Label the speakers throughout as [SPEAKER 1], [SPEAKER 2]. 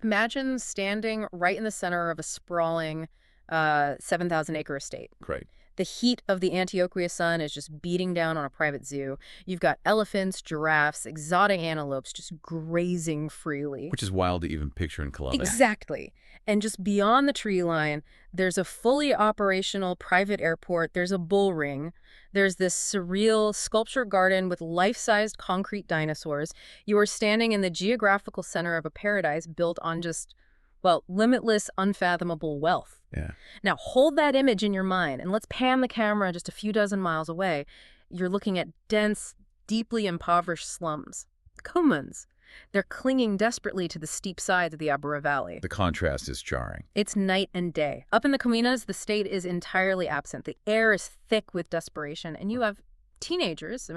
[SPEAKER 1] Imagine standing right in the center of a sprawling 7,000-acre estate.
[SPEAKER 2] Great.
[SPEAKER 1] The heat of the Antioquia sun is just beating down on a private zoo. You've got elephants, giraffes, exotic antelopes just grazing freely.
[SPEAKER 2] Which is wild to even picture in Colombia.
[SPEAKER 1] Exactly. And just beyond the tree line, there's a fully operational private airport. There's a bull ring. There's this surreal sculpture garden with life-sized concrete dinosaurs. You are standing in the geographical center of a paradise built on just, well, limitless, unfathomable wealth.
[SPEAKER 2] Yeah.
[SPEAKER 1] Now, hold that image in your mind, and let's pan the camera just a few dozen miles away. You're looking at dense, deeply impoverished slums. Comuns. They're clinging desperately to the steep sides of the Abura Valley.
[SPEAKER 2] The contrast is jarring.
[SPEAKER 1] It's night and day. Up in the comunas, the state is entirely absent. The air is thick with desperation, and you have teenagers,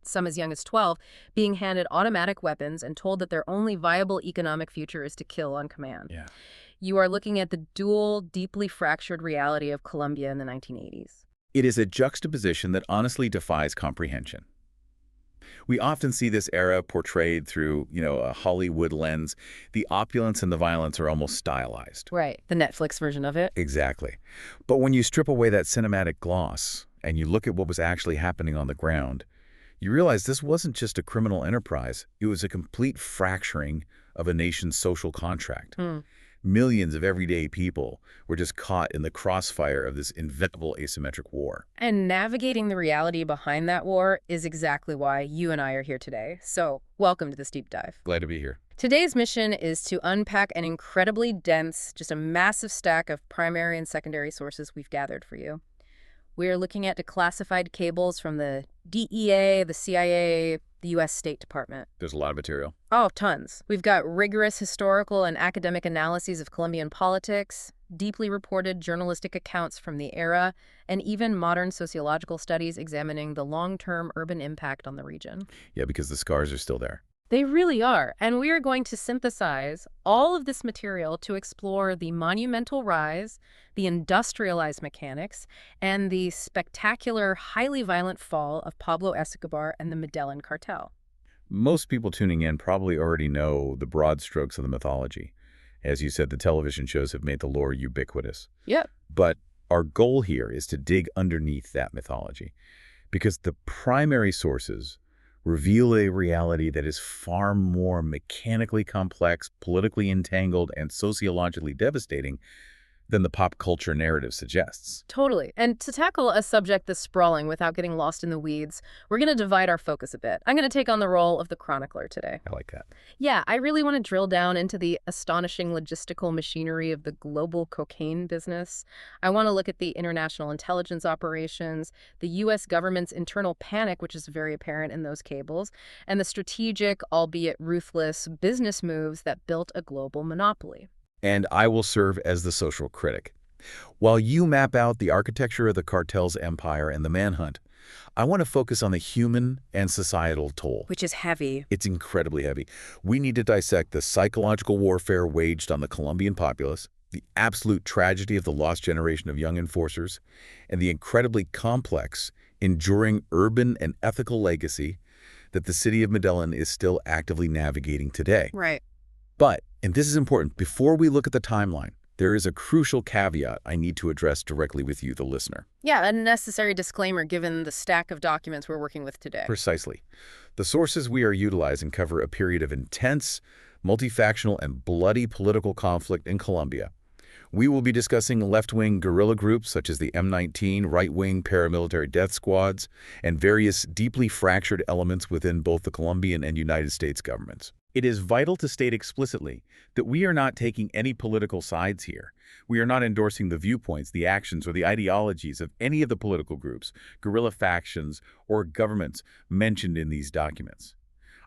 [SPEAKER 1] some as young as 12, being handed automatic weapons and told that their only viable economic future is to kill on command.
[SPEAKER 2] Yeah.
[SPEAKER 1] You are looking at the dual, deeply fractured reality of Colombia in the 1980s.
[SPEAKER 2] It is a juxtaposition that honestly defies comprehension. We often see this era portrayed through, a Hollywood lens. The opulence and the violence are almost stylized.
[SPEAKER 1] Right. The Netflix version of it.
[SPEAKER 2] Exactly. But when you strip away that cinematic gloss and you look at what was actually happening on the ground, you realize this wasn't just a criminal enterprise. It was a complete fracturing of a nation's social contract. Millions of everyday people were just caught in the crossfire of this inevitable asymmetric war.
[SPEAKER 1] And navigating the reality behind that war is exactly why you and I are here today. So, welcome to this deep dive.
[SPEAKER 2] Glad to be here.
[SPEAKER 1] Today's mission is to unpack an incredibly dense, just a massive stack of primary and secondary sources we've gathered for you. We're looking at declassified cables from the DEA, the CIA, the U.S. State Department.
[SPEAKER 2] There's a lot of material.
[SPEAKER 1] Oh, tons. We've got rigorous historical and academic analyses of Colombian politics, deeply reported journalistic accounts from the era, and even modern sociological studies examining the long-term urban impact on the region.
[SPEAKER 2] Yeah, because the scars are still there.
[SPEAKER 1] They really are, and we are going to synthesize all of this material to explore the monumental rise, the industrialized mechanics, and the spectacular, highly violent fall of Pablo Escobar and the Medellín Cartel.
[SPEAKER 2] Most people tuning in probably already know the broad strokes of the mythology. As you said, the television shows have made the lore ubiquitous.
[SPEAKER 1] Yep.
[SPEAKER 2] But our goal here is to dig underneath that mythology, because the primary sources reveal a reality that is far more mechanically complex, politically entangled, and sociologically devastating than the pop culture narrative suggests.
[SPEAKER 1] Totally. And to tackle a subject this sprawling without getting lost in the weeds, we're going to divide our focus a bit. I'm going to take on the role of the chronicler today.
[SPEAKER 2] I like that.
[SPEAKER 1] Yeah, I really want to drill down into the astonishing logistical machinery of the global cocaine business. I want to look at the international intelligence operations, the U.S. government's internal panic, which is very apparent in those cables, and the strategic, albeit ruthless, business moves that built a global monopoly.
[SPEAKER 2] And I will serve as the social critic. While you map out the architecture of the cartel's empire and the manhunt, I want to focus on the human and societal toll.
[SPEAKER 1] Which is heavy.
[SPEAKER 2] It's incredibly heavy. We need to dissect the psychological warfare waged on the Colombian populace, the absolute tragedy of the lost generation of young enforcers, and the incredibly complex, enduring urban and ethical legacy that the city of Medellín is still actively navigating today.
[SPEAKER 1] Right.
[SPEAKER 2] But, and this is important, before we look at the timeline, there is a crucial caveat I need to address directly with you, the listener.
[SPEAKER 1] Yeah, a necessary disclaimer given the stack of documents we're working with today.
[SPEAKER 2] Precisely. The sources we are utilizing cover a period of intense, multifactional, and bloody political conflict in Colombia. We will be discussing left-wing guerrilla groups such as the M19, right-wing paramilitary death squads, and various deeply fractured elements within both the Colombian and United States governments. It is vital to state explicitly that we are not taking any political sides here. We are not endorsing the viewpoints, the actions, or the ideologies of any of the political groups, guerrilla factions, or governments mentioned in these documents.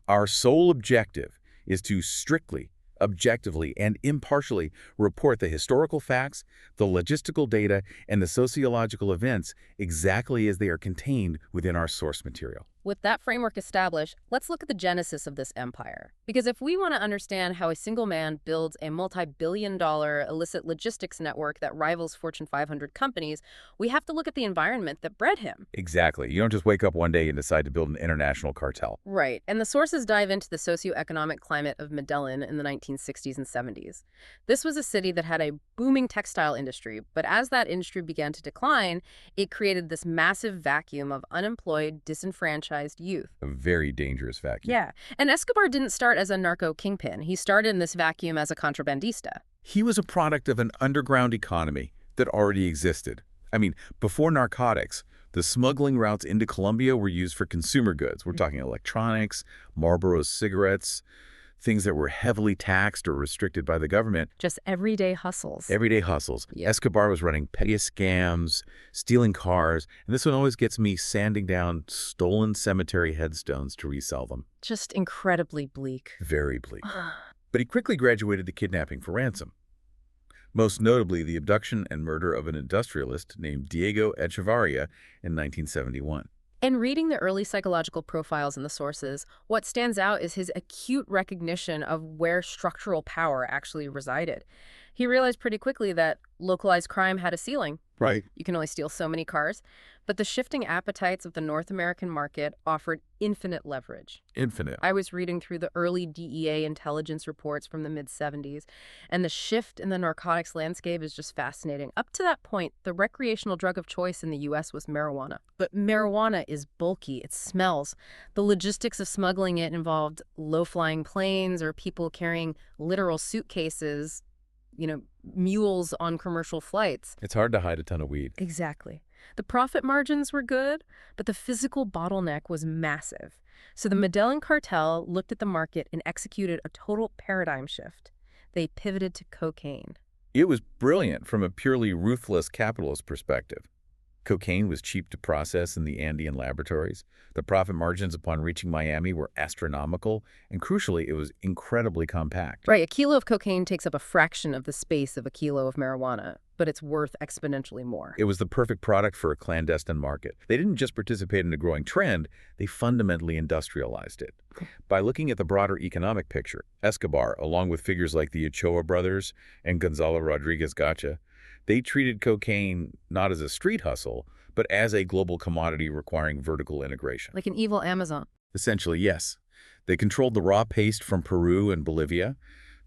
[SPEAKER 2] Our sole objective is to strictly, objectively, and impartially report the historical facts, the logistical data, and the sociological events exactly as they are contained within our source material.
[SPEAKER 1] With that framework established, let's look at the genesis of this empire. Because if we want to understand how a single man builds a multi-billion-dollar illicit logistics network that rivals Fortune 500 companies, we have to look at the environment that bred him.
[SPEAKER 2] Exactly. You don't just wake up one day and decide to build an international cartel.
[SPEAKER 1] Right, and the sources dive into the socioeconomic climate of Medellin in the 1960s and 70s. This was a city that had a booming textile industry, but as that industry began to decline, it created this massive vacuum of unemployed, disenfranchised youth.
[SPEAKER 2] A very dangerous vacuum.
[SPEAKER 1] Yeah, and Escobar didn't start as a narco kingpin. He started in this vacuum as a contrabandista.
[SPEAKER 2] He was a product of an underground economy that already existed. I mean, before narcotics, the smuggling routes into Colombia were used for consumer goods. We're talking electronics, Marlboro cigarettes, things that were heavily taxed or restricted by the government.
[SPEAKER 1] Just everyday hustles.
[SPEAKER 2] Everyday hustles.
[SPEAKER 1] Yep.
[SPEAKER 2] Escobar was running petty scams, stealing cars, and this one always gets me sanding down stolen cemetery headstones to resell them.
[SPEAKER 1] Just incredibly bleak.
[SPEAKER 2] Very bleak. But he quickly graduated to kidnapping for ransom. Most notably, the abduction and murder of an industrialist named Diego Echevarria in 1971.
[SPEAKER 1] In reading the early psychological profiles in the sources, what stands out is his acute recognition of where structural power actually resided. He realized pretty quickly that localized crime had a ceiling.
[SPEAKER 2] Right.
[SPEAKER 1] You can only steal so many cars. But the shifting appetites of the North American market offered infinite leverage.
[SPEAKER 2] Infinite.
[SPEAKER 1] I was reading through the early DEA intelligence reports from the mid-70s, and the shift in the narcotics landscape is just fascinating. Up to that point, the recreational drug of choice in the U.S. was marijuana. But marijuana is bulky. It smells. The logistics of smuggling it involved low-flying planes or people carrying literal suitcases, mules on commercial flights.
[SPEAKER 2] It's hard to hide a ton of weed.
[SPEAKER 1] Exactly. The profit margins were good, but the physical bottleneck was massive. So the Medellín Cartel looked at the market and executed a total paradigm shift. They pivoted to cocaine.
[SPEAKER 2] It was brilliant from a purely ruthless capitalist perspective. Cocaine was cheap to process in the Andean laboratories. The profit margins upon reaching Miami were astronomical, and crucially, it was incredibly compact.
[SPEAKER 1] Right, a kilo of cocaine takes up a fraction of the space of a kilo of marijuana, but it's worth exponentially more.
[SPEAKER 2] It was the perfect product for a clandestine market. They didn't just participate in a growing trend, they fundamentally industrialized it. By looking at the broader economic picture, Escobar, along with figures like the Ochoa brothers and Gonzalo Rodriguez Gacha, they treated cocaine not as a street hustle, but as a global commodity requiring vertical integration.
[SPEAKER 1] Like an evil Amazon.
[SPEAKER 2] Essentially, yes. They controlled the raw paste from Peru and Bolivia,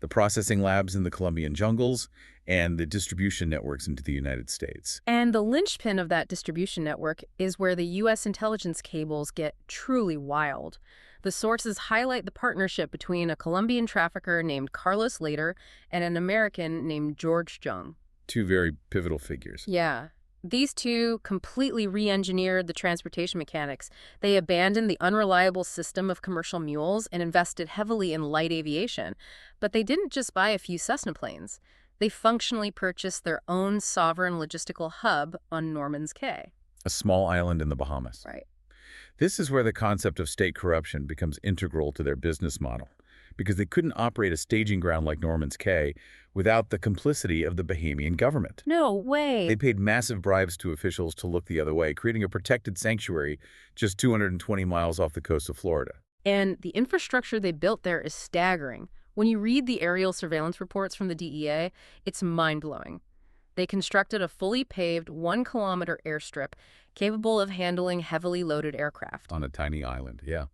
[SPEAKER 2] the processing labs in the Colombian jungles, and the distribution networks into the United States.
[SPEAKER 1] And the linchpin of that distribution network is where the U.S. intelligence cables get truly wild. The sources highlight the partnership between a Colombian trafficker named Carlos Lader and an American named George Jung.
[SPEAKER 2] Two very pivotal figures.
[SPEAKER 1] Yeah. These two completely re-engineered the transportation mechanics. They abandoned the unreliable system of commercial mules and invested heavily in light aviation. But they didn't just buy a few Cessna planes. They functionally purchased their own sovereign logistical hub on Norman's Cay.
[SPEAKER 2] A small island in the Bahamas.
[SPEAKER 1] Right.
[SPEAKER 2] This is where the concept of state corruption becomes integral to their business model, because they couldn't operate a staging ground like Norman's Cay without the complicity of the Bahamian government.
[SPEAKER 1] No way.
[SPEAKER 2] They paid massive bribes to officials to look the other way, creating a protected sanctuary just 220 miles off the coast of Florida.
[SPEAKER 1] And the infrastructure they built there is staggering. When you read the aerial surveillance reports from the DEA, it's mind-blowing. They constructed a fully paved 1-kilometer airstrip capable of handling heavily loaded aircraft.
[SPEAKER 2] On a tiny island, yeah.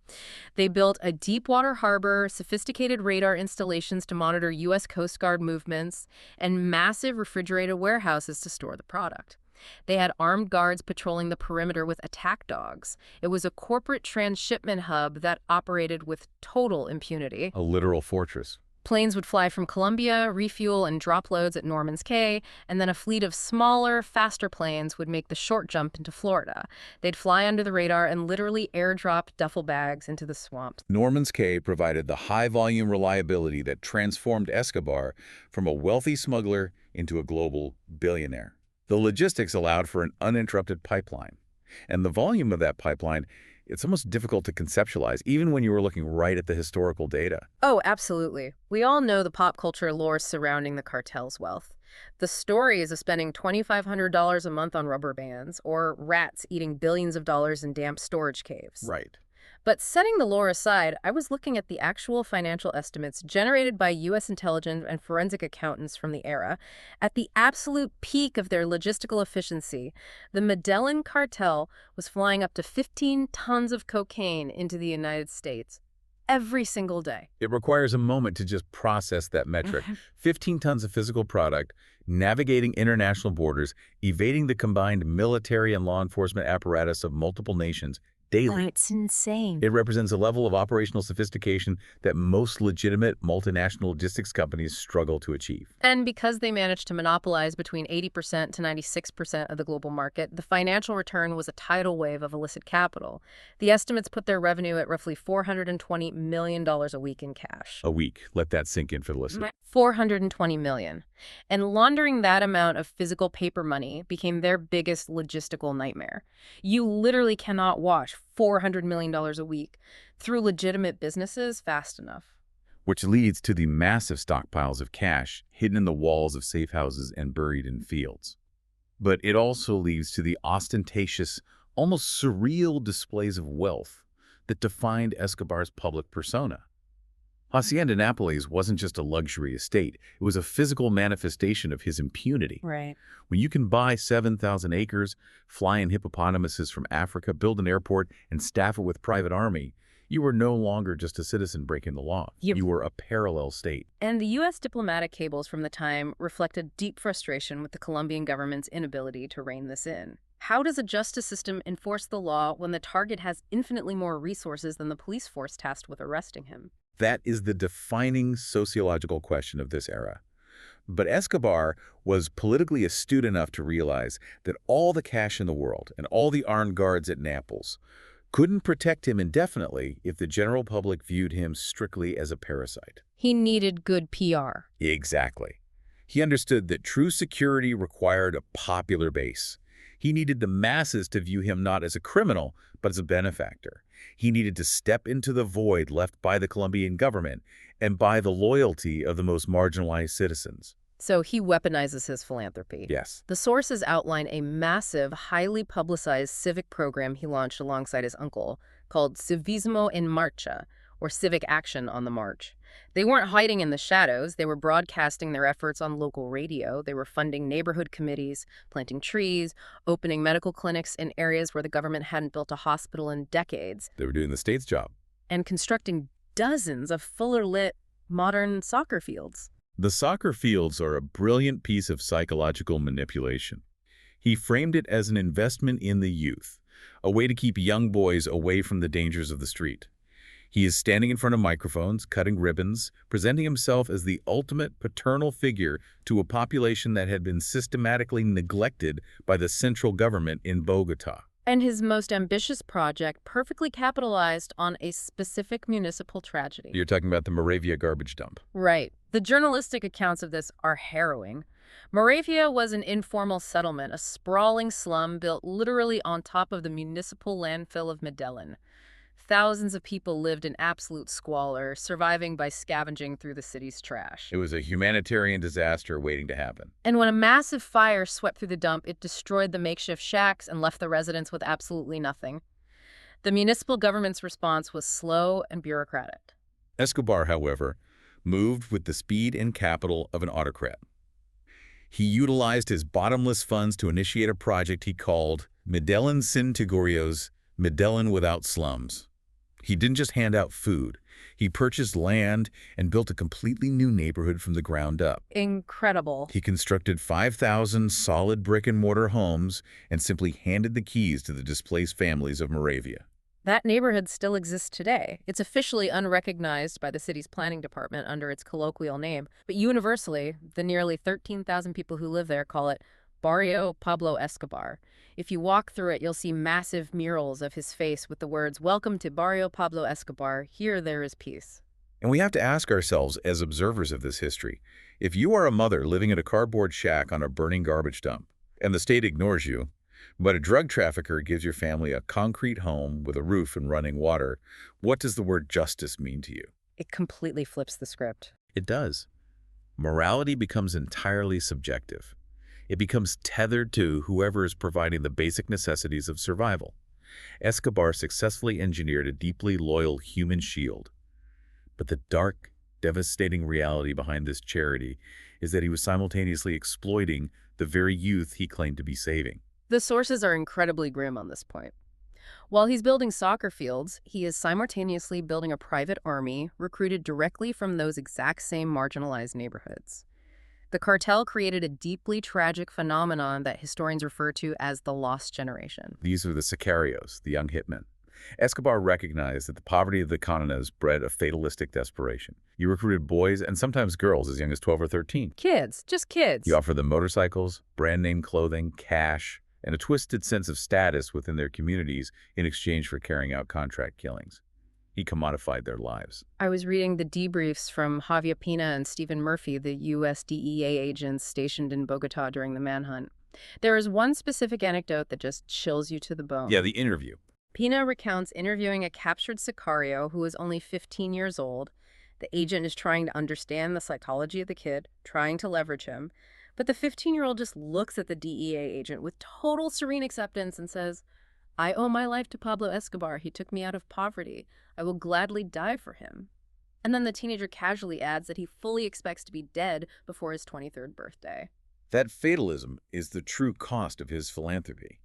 [SPEAKER 1] They built a deep-water harbor, sophisticated radar installations to monitor U.S. Coast Guard movements, and massive refrigerated warehouses to store the product. They had armed guards patrolling the perimeter with attack dogs. It was a corporate transshipment hub that operated with total impunity.
[SPEAKER 2] A literal fortress.
[SPEAKER 1] Planes would fly from Colombia, refuel and drop loads at Norman's Cay, and then a fleet of smaller, faster planes would make the short jump into Florida. They'd fly under the radar and literally airdrop duffel bags into the swamps.
[SPEAKER 2] Norman's Cay provided the high-volume reliability that transformed Escobar from a wealthy smuggler into a global billionaire. The logistics allowed for an uninterrupted pipeline. And the volume of that pipeline, it's almost difficult to conceptualize, even when you were looking right at the historical data.
[SPEAKER 1] Oh, absolutely. We all know the pop culture lore surrounding the cartel's wealth. The stories of spending $2,500 a month on rubber bands, or rats eating billions of dollars in damp storage caves.
[SPEAKER 2] Right.
[SPEAKER 1] But setting the lore aside, I was looking at the actual financial estimates generated by U.S. intelligence and forensic accountants from the era. At the absolute peak of their logistical efficiency, the Medellín Cartel was flying up to 15 tons of cocaine into the United States every single day.
[SPEAKER 2] It requires a moment to just process that metric. 15 tons of physical product, navigating international borders, evading the combined military and law enforcement apparatus of multiple nations daily.
[SPEAKER 1] That's insane.
[SPEAKER 2] It represents a level of operational sophistication that most legitimate multinational logistics companies struggle to achieve.
[SPEAKER 1] And because they managed to monopolize between 80% to 96% of the global market, the financial return was a tidal wave of illicit capital. The estimates put their revenue at roughly $420 million a week in cash.
[SPEAKER 2] A week. Let that sink in for the listener.
[SPEAKER 1] $420 million. And laundering that amount of physical paper money became their biggest logistical nightmare. You literally cannot wash $400 million a week through legitimate businesses fast enough.
[SPEAKER 2] Which leads to the massive stockpiles of cash hidden in the walls of safe houses and buried in fields. But it also leads to the ostentatious, almost surreal displays of wealth that defined Escobar's public persona. Hacienda Nápoles wasn't just a luxury estate. It was a physical manifestation of his impunity.
[SPEAKER 1] Right.
[SPEAKER 2] When you can buy 7,000 acres, fly in hippopotamuses from Africa, build an airport, and staff it with private army, you were no longer just a citizen breaking the law.
[SPEAKER 1] Yep.
[SPEAKER 2] You were a parallel state.
[SPEAKER 1] And the U.S. diplomatic cables from the time reflected deep frustration with the Colombian government's inability to rein this in. How does a justice system enforce the law when the target has infinitely more resources than the police force tasked with arresting him?
[SPEAKER 2] That is the defining sociological question of this era. But Escobar was politically astute enough to realize that all the cash in the world and all the armed guards at Naples couldn't protect him indefinitely if the general public viewed him strictly as a parasite.
[SPEAKER 1] He needed good PR.
[SPEAKER 2] Exactly. He understood that true security required a popular base. He needed the masses to view him not as a criminal, but as a benefactor. He needed to step into the void left by the Colombian government and by the loyalty of the most marginalized citizens.
[SPEAKER 1] So he weaponizes his philanthropy.
[SPEAKER 2] Yes.
[SPEAKER 1] The sources outline a massive, highly publicized civic program he launched alongside his uncle called Civismo en Marcha, or Civic Action on the March. They weren't hiding in the shadows. They were broadcasting their efforts on local radio. They were funding neighborhood committees, planting trees, opening medical clinics in areas where the government hadn't built a hospital in decades,
[SPEAKER 2] They were doing the state's job.
[SPEAKER 1] and constructing dozens of fuller-lit modern soccer fields.
[SPEAKER 2] The soccer fields are a brilliant piece of psychological manipulation. He framed it as an investment in the youth, a way to keep young boys away from the dangers of the street. He is standing in front of microphones, cutting ribbons, presenting himself as the ultimate paternal figure to a population that had been systematically neglected by the central government in Bogota.
[SPEAKER 1] And his most ambitious project perfectly capitalized on a specific municipal tragedy.
[SPEAKER 2] You're talking about the Moravia garbage dump.
[SPEAKER 1] Right. The journalistic accounts of this are harrowing. Moravia was an informal settlement, a sprawling slum built literally on top of the municipal landfill of Medellín. Thousands of people lived in absolute squalor, surviving by scavenging through the city's trash.
[SPEAKER 2] It was a humanitarian disaster waiting to happen.
[SPEAKER 1] And when a massive fire swept through the dump, it destroyed the makeshift shacks and left the residents with absolutely nothing. The municipal government's response was slow and bureaucratic.
[SPEAKER 2] Escobar, however, moved with the speed and capital of an autocrat. He utilized his bottomless funds to initiate a project he called Medellín Sin Tugurios, Medellín Without Slums. He didn't just hand out food. He purchased land and built a completely new neighborhood from the ground up.
[SPEAKER 1] Incredible.
[SPEAKER 2] He constructed 5,000 solid brick-and-mortar homes and simply handed the keys to the displaced families of Moravia.
[SPEAKER 1] That neighborhood still exists today. It's officially unrecognized by the city's planning department under its colloquial name, but universally, the nearly 13,000 people who live there call it Barrio Pablo Escobar. If you walk through it, you'll see massive murals of his face with the words, "Welcome to Barrio Pablo Escobar. Here there is peace."
[SPEAKER 2] And we have to ask ourselves, as observers of this history, if you are a mother living in a cardboard shack on a burning garbage dump, and the state ignores you, but a drug trafficker gives your family a concrete home with a roof and running water, what does the word justice mean to you?
[SPEAKER 1] It completely flips the script.
[SPEAKER 2] It does. Morality becomes entirely subjective. It becomes tethered to whoever is providing the basic necessities of survival. Escobar successfully engineered a deeply loyal human shield. But the dark, devastating reality behind this charity is that he was simultaneously exploiting the very youth he claimed to be saving.
[SPEAKER 1] The sources are incredibly grim on this point. While he's building soccer fields, he is simultaneously building a private army recruited directly from those exact same marginalized neighborhoods. The cartel created a deeply tragic phenomenon that historians refer to as the lost generation.
[SPEAKER 2] These are the sicarios, the young hitmen. Escobar recognized that the poverty of the Canones bred a fatalistic desperation. He recruited boys and sometimes girls as young as 12 or 13.
[SPEAKER 1] Kids, just kids.
[SPEAKER 2] He offered them motorcycles, brand-name clothing, cash, and a twisted sense of status within their communities in exchange for carrying out contract killings. He commodified their lives.
[SPEAKER 1] I was reading the debriefs from Javier Pina and Stephen Murphy, the U.S. DEA agents stationed in Bogota during the manhunt. There is one specific anecdote that just chills you to the bone.
[SPEAKER 2] Yeah, the interview.
[SPEAKER 1] Pina recounts interviewing a captured sicario who was only 15 years old. The agent is trying to understand the psychology of the kid, trying to leverage him. But the 15-year-old just looks at the DEA agent with total serene acceptance and says, "I owe my life to Pablo Escobar. He took me out of poverty. I will gladly die for him." And then the teenager casually adds that he fully expects to be dead before his 23rd birthday.
[SPEAKER 2] That fatalism is the true cost of his philanthropy.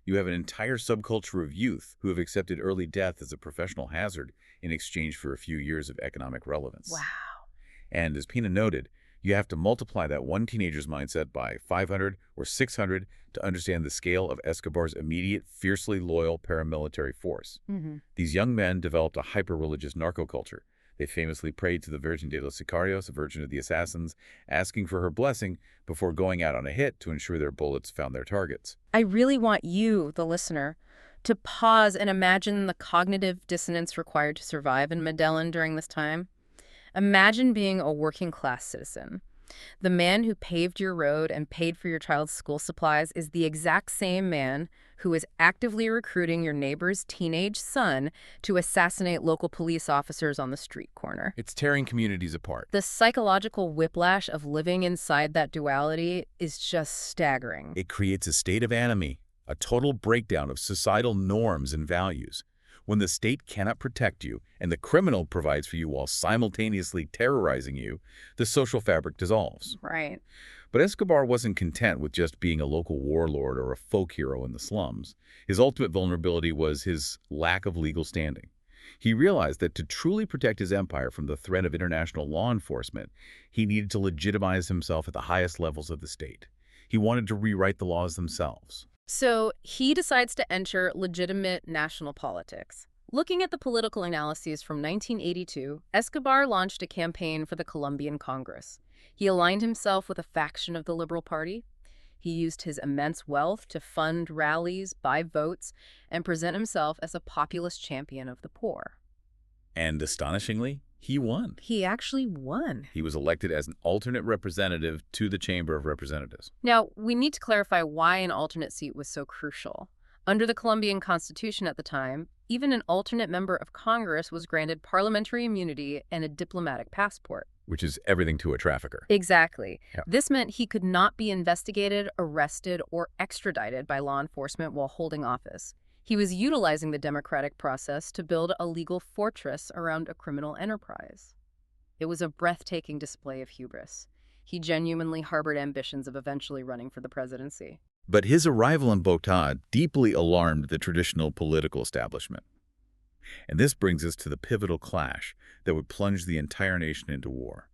[SPEAKER 2] You have an entire subculture of youth who have accepted early death as a professional hazard in exchange for a few years of economic relevance.
[SPEAKER 1] Wow.
[SPEAKER 2] And as Pina noted, you have to multiply that one teenager's mindset by 500 or 600 to understand the scale of Escobar's immediate, fiercely loyal paramilitary force. These young men developed a hyper-religious narco-culture. They famously prayed to the Virgin de los Sicarios, the Virgin of the Assassins, asking for her blessing before going out on a hit to ensure their bullets found their targets.
[SPEAKER 1] I really want you, the listener, to pause and imagine the cognitive dissonance required to survive in Medellin during this time. Imagine being a working-class citizen. The man who paved your road and paid for your child's school supplies is the exact same man who is actively recruiting your neighbor's teenage son to assassinate local police officers on the street corner.
[SPEAKER 2] It's tearing communities apart.
[SPEAKER 1] The psychological whiplash of living inside that duality is just staggering.
[SPEAKER 2] It creates a state of anomie, a total breakdown of societal norms and values. When the state cannot protect you and the criminal provides for you while simultaneously terrorizing you, the social fabric dissolves.
[SPEAKER 1] Right.
[SPEAKER 2] But Escobar wasn't content with just being a local warlord or a folk hero in the slums. His ultimate vulnerability was his lack of legal standing. He realized that to truly protect his empire from the threat of international law enforcement, he needed to legitimize himself at the highest levels of the state. He wanted to rewrite the laws themselves.
[SPEAKER 1] So he decides to enter legitimate national politics. Looking at the political analyses from 1982, Escobar launched a campaign for the Colombian Congress. He aligned himself with a faction of the Liberal Party. He used his immense wealth to fund rallies, buy votes, and present himself as a populist champion of the poor.
[SPEAKER 2] And astonishingly, he won.
[SPEAKER 1] He actually won.
[SPEAKER 2] He was elected as an alternate representative to the Chamber of Representatives.
[SPEAKER 1] Now, we need to clarify why an alternate seat was so crucial. Under the Colombian Constitution at the time, even an alternate member of Congress was granted parliamentary immunity and a diplomatic passport.
[SPEAKER 2] Which is everything to a trafficker.
[SPEAKER 1] Exactly.
[SPEAKER 2] Yeah.
[SPEAKER 1] This meant he could not be investigated, arrested, or extradited by law enforcement while holding office. He was utilizing the democratic process to build a legal fortress around a criminal enterprise. It was a breathtaking display of hubris. He genuinely harbored ambitions of eventually running for the presidency.
[SPEAKER 2] But his arrival in Bogotá deeply alarmed the traditional political establishment. And this brings us to the pivotal clash that would plunge the entire nation into war.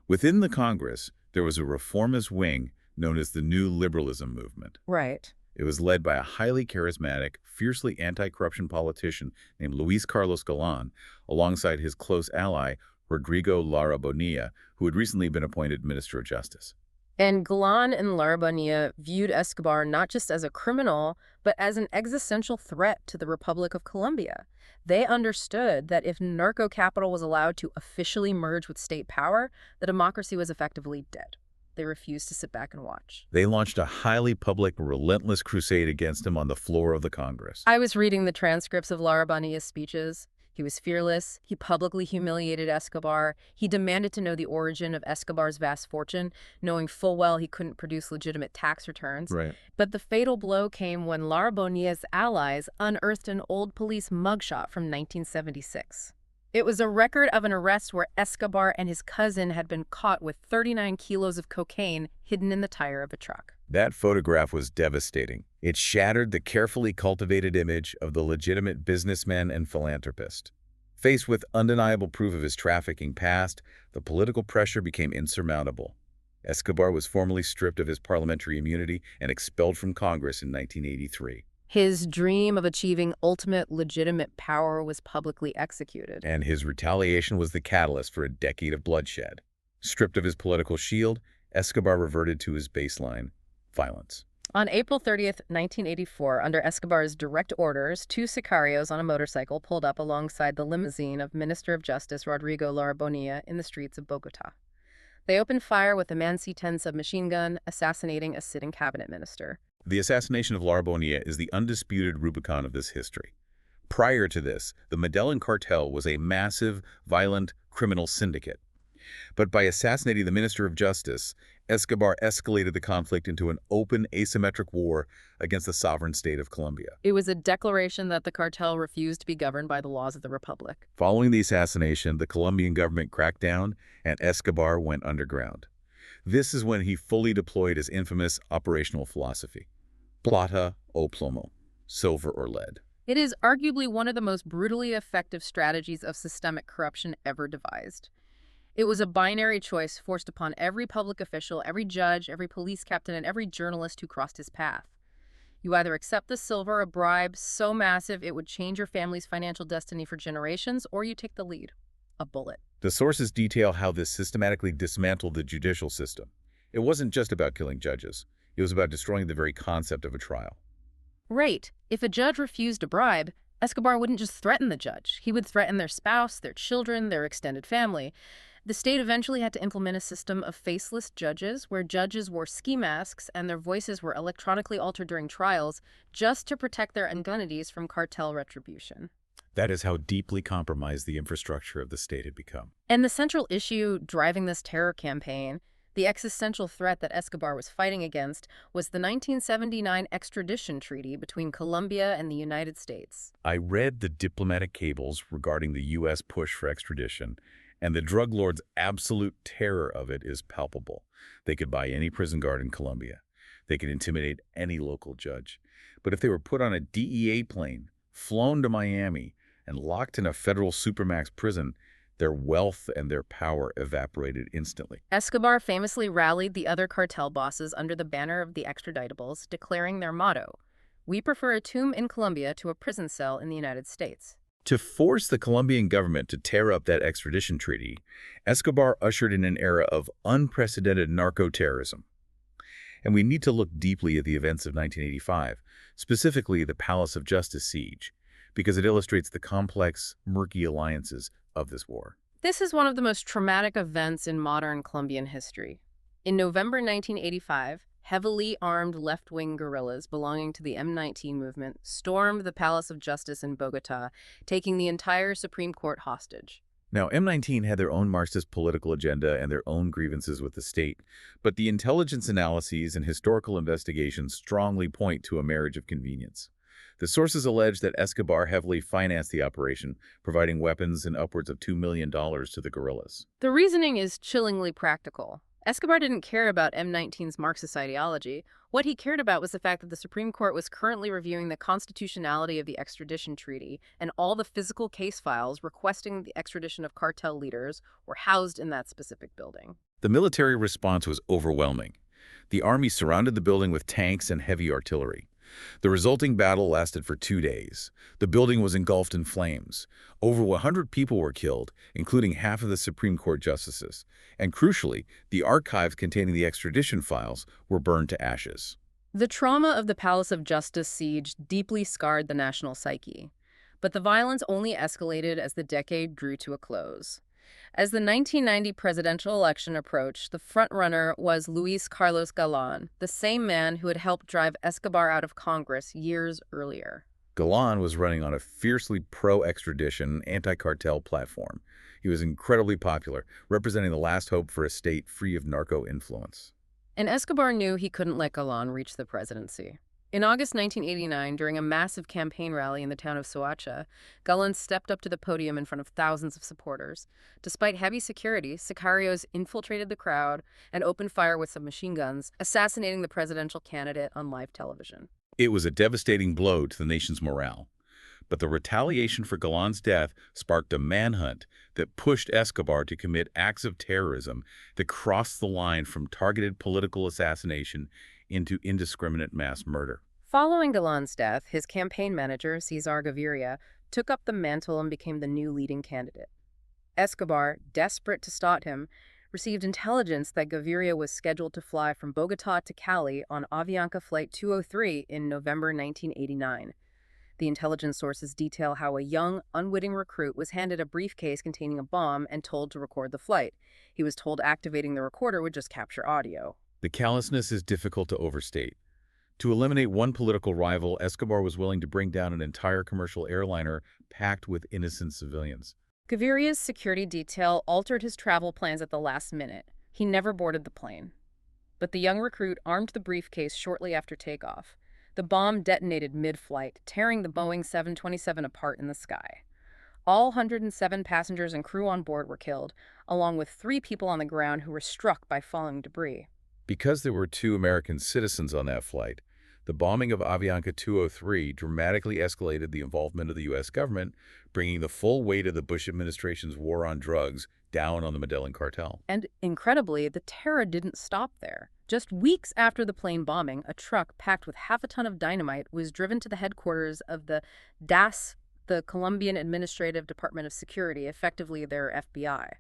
[SPEAKER 2] Within the Congress, there was a reformist wing known as the New Liberalism movement.
[SPEAKER 1] Right.
[SPEAKER 2] It was led by a highly charismatic, fiercely anti-corruption politician named Luis Carlos Galán, alongside his close ally, Rodrigo Lara Bonilla, who had recently been appointed Minister of Justice.
[SPEAKER 1] And Galán and Lara Bonilla viewed Escobar not just as a criminal, but as an existential threat to the Republic of Colombia. They understood that if narco capital was allowed to officially merge with state power, the democracy was effectively dead. They refused to sit back and watch.
[SPEAKER 2] They launched a highly public, relentless crusade against him on the floor of the Congress.
[SPEAKER 1] I was reading the transcripts of Lara Bonilla's speeches. He was fearless. He publicly humiliated Escobar. He demanded to know the origin of Escobar's vast fortune, knowing full well he couldn't produce legitimate tax returns.
[SPEAKER 2] Right.
[SPEAKER 1] But the fatal blow came when Lara Bonilla's allies unearthed an old police mugshot from 1976. It was a record of an arrest where Escobar and his cousin had been caught with 39 kilos of cocaine hidden in the tire of a truck.
[SPEAKER 2] That photograph was devastating. It shattered the carefully cultivated image of the legitimate businessman and philanthropist. Faced with undeniable proof of his trafficking past, the political pressure became insurmountable. Escobar was formally stripped of his parliamentary immunity and expelled from Congress in 1983.
[SPEAKER 1] His dream of achieving ultimate legitimate power was publicly executed.
[SPEAKER 2] And his retaliation was the catalyst for a decade of bloodshed. Stripped of his political shield, Escobar reverted to his baseline: violence.
[SPEAKER 1] On April 30th, 1984, under Escobar's direct orders, 2 sicarios on a motorcycle pulled up alongside the limousine of Minister of Justice Rodrigo Lara Bonilla in the streets of Bogota. They opened fire with a MAN C-10 submachine gun, assassinating a sitting cabinet minister.
[SPEAKER 2] The assassination of Lara Bonilla is the undisputed Rubicon of this history. Prior to this, the Medellín Cartel was a massive, violent, criminal syndicate. But by assassinating the Minister of Justice, Escobar escalated the conflict into an open, asymmetric war against the sovereign state of Colombia.
[SPEAKER 1] It was a declaration that the cartel refused to be governed by the laws of the republic.
[SPEAKER 2] Following the assassination, the Colombian government cracked down, and Escobar went underground. This is when he fully deployed his infamous operational philosophy: plata o plomo, silver or lead.
[SPEAKER 1] It is arguably one of the most brutally effective strategies of systemic corruption ever devised. It was a binary choice forced upon every public official, every judge, every police captain, and every journalist who crossed his path. You either accept the silver, a bribe so massive it would change your family's financial destiny for generations, or you take the lead: a bullet.
[SPEAKER 2] The sources detail how this systematically dismantled the judicial system. It wasn't just about killing judges. It was about destroying the very concept of a trial.
[SPEAKER 1] Right. If a judge refused a bribe, Escobar wouldn't just threaten the judge. He would threaten their spouse, their children, their extended family. The state eventually had to implement a system of faceless judges, where judges wore ski masks and their voices were electronically altered during trials, just to protect their identities from cartel retribution.
[SPEAKER 2] That is how deeply compromised the infrastructure of the state had become.
[SPEAKER 1] And the central issue driving this terror campaign, the existential threat that Escobar was fighting against, was the 1979 extradition treaty between Colombia and the United States.
[SPEAKER 2] I read the diplomatic cables regarding the U.S. push for extradition, and the drug lords' absolute terror of it is palpable. They could buy any prison guard in Colombia. They could intimidate any local judge. But if they were put on a DEA plane, flown to Miami, and locked in a federal supermax prison, their wealth and their power evaporated instantly.
[SPEAKER 1] Escobar famously rallied the other cartel bosses under the banner of the extraditables, declaring their motto: "We prefer a tomb in Colombia to a prison cell in the United States."
[SPEAKER 2] To force the Colombian government to tear up that extradition treaty, Escobar ushered in an era of unprecedented narco-terrorism. And we need to look deeply at the events of 1985, specifically the Palace of Justice siege, because it illustrates the complex, murky alliances of this war.
[SPEAKER 1] This is one of the most traumatic events in modern Colombian history. In November 1985, heavily armed left-wing guerrillas belonging to the M19 movement stormed the Palace of Justice in Bogota, taking the entire Supreme Court hostage.
[SPEAKER 2] Now, M19 had their own Marxist political agenda and their own grievances with the state, but the intelligence analyses and historical investigations strongly point to a marriage of convenience. The sources allege that Escobar heavily financed the operation, providing weapons and upwards of $2 million to the guerrillas.
[SPEAKER 1] The reasoning is chillingly practical. Escobar didn't care about M19's Marxist ideology. What he cared about was the fact that the Supreme Court was currently reviewing the constitutionality of the extradition treaty, and all the physical case files requesting the extradition of cartel leaders were housed in that specific building.
[SPEAKER 2] The military response was overwhelming. The army surrounded the building with tanks and heavy artillery. The resulting battle lasted for 2 days. The building was engulfed in flames. Over 100 people were killed, including half of the Supreme Court justices. And crucially, the archives containing the extradition files were burned to ashes.
[SPEAKER 1] The trauma of the Palace of Justice siege deeply scarred the national psyche. But the violence only escalated as the decade drew to a close. As the 1990 presidential election approached, the frontrunner was Luis Carlos Galán, the same man who had helped drive Escobar out of Congress years earlier.
[SPEAKER 2] Galan was running on a fiercely pro-extradition, anti-cartel platform. He was incredibly popular, representing the last hope for a state free of narco influence.
[SPEAKER 1] And Escobar knew he couldn't let Galan reach the presidency. In August 1989, during a massive campaign rally in the town of Soacha, Galan stepped up to the podium in front of thousands of supporters. Despite heavy security, sicarios infiltrated the crowd and opened fire with submachine guns, assassinating the presidential candidate on live television.
[SPEAKER 2] It was a devastating blow to the nation's morale. But the retaliation for Galan's death sparked a manhunt that pushed Escobar to commit acts of terrorism that crossed the line from targeted political assassination into indiscriminate mass murder.
[SPEAKER 1] Following Galan's death, his campaign manager, Cesar Gaviria, took up the mantle and became the new leading candidate. Escobar, desperate to stop him, received intelligence that Gaviria was scheduled to fly from Bogotá to Cali on Avianca Flight 203 in November 1989. The intelligence sources detail how a young, unwitting recruit was handed a briefcase containing a bomb and told to record the flight. He was told activating the recorder would just capture audio.
[SPEAKER 2] The callousness is difficult to overstate. To eliminate one political rival, Escobar was willing to bring down an entire commercial airliner packed with innocent civilians.
[SPEAKER 1] Gaviria's security detail altered his travel plans at the last minute. He never boarded the plane. But the young recruit armed the briefcase shortly after takeoff. The bomb detonated mid-flight, tearing the Boeing 727 apart in the sky. All 107 passengers and crew on board were killed, along with 3 people on the ground who were struck by falling debris.
[SPEAKER 2] Because there were 2 American citizens on that flight, the bombing of Avianca 203 dramatically escalated the involvement of the U.S. government, bringing the full weight of the Bush administration's war on drugs down on the Medellín Cartel.
[SPEAKER 1] And incredibly, the terror didn't stop there. Just weeks after the plane bombing, a truck packed with half a ton of dynamite was driven to the headquarters of the DAS, the Colombian Administrative Department of Security, effectively their FBI.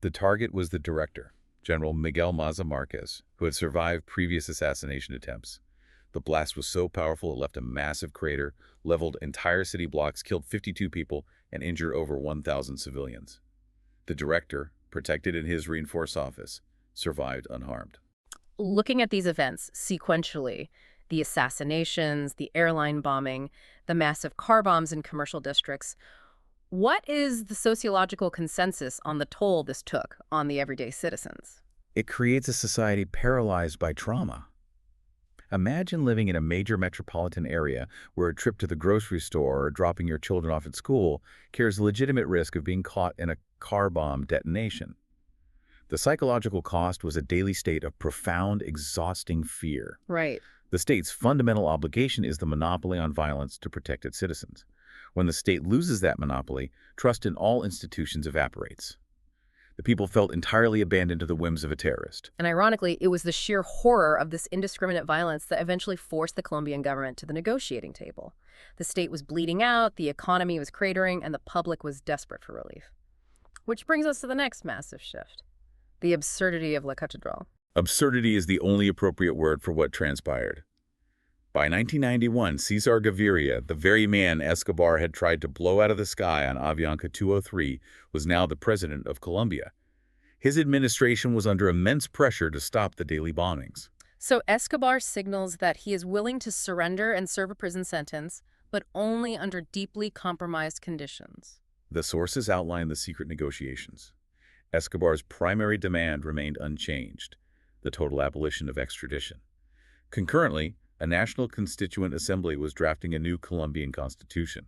[SPEAKER 2] The target was the director, General Miguel Maza Marquez, who had survived previous assassination attempts. The blast was so powerful it left a massive crater, leveled entire city blocks, killed 52 people, and injured over 1,000 civilians. The director, protected in his reinforced office, survived unharmed.
[SPEAKER 1] Looking at these events sequentially, the assassinations, the airline bombing, the massive car bombs in commercial districts, what is the sociological consensus on the toll this took on the everyday citizens?
[SPEAKER 2] It creates a society paralyzed by trauma. Imagine living in a major metropolitan area where a trip to the grocery store or dropping your children off at school carries a legitimate risk of being caught in a car bomb detonation. The psychological cost was a daily state of profound, exhausting fear.
[SPEAKER 1] Right.
[SPEAKER 2] The state's fundamental obligation is the monopoly on violence to protect its citizens. When the state loses that monopoly, trust in all institutions evaporates. The people felt entirely abandoned to the whims of a terrorist.
[SPEAKER 1] And ironically, it was the sheer horror of this indiscriminate violence that eventually forced the Colombian government to the negotiating table. The state was bleeding out, the economy was cratering, and the public was desperate for relief. Which brings us to the next massive shift. The absurdity of La Catedral.
[SPEAKER 2] Absurdity is the only appropriate word for what transpired. By 1991, Cesar Gaviria, the very man Escobar had tried to blow out of the sky on Avianca 203, was now the president of Colombia. His administration was under immense pressure to stop the daily bombings.
[SPEAKER 1] So Escobar signals that he is willing to surrender and serve a prison sentence, but only under deeply compromised conditions.
[SPEAKER 2] The sources outline the secret negotiations. Escobar's primary demand remained unchanged: the total abolition of extradition. Concurrently, a National Constituent Assembly was drafting a new Colombian constitution.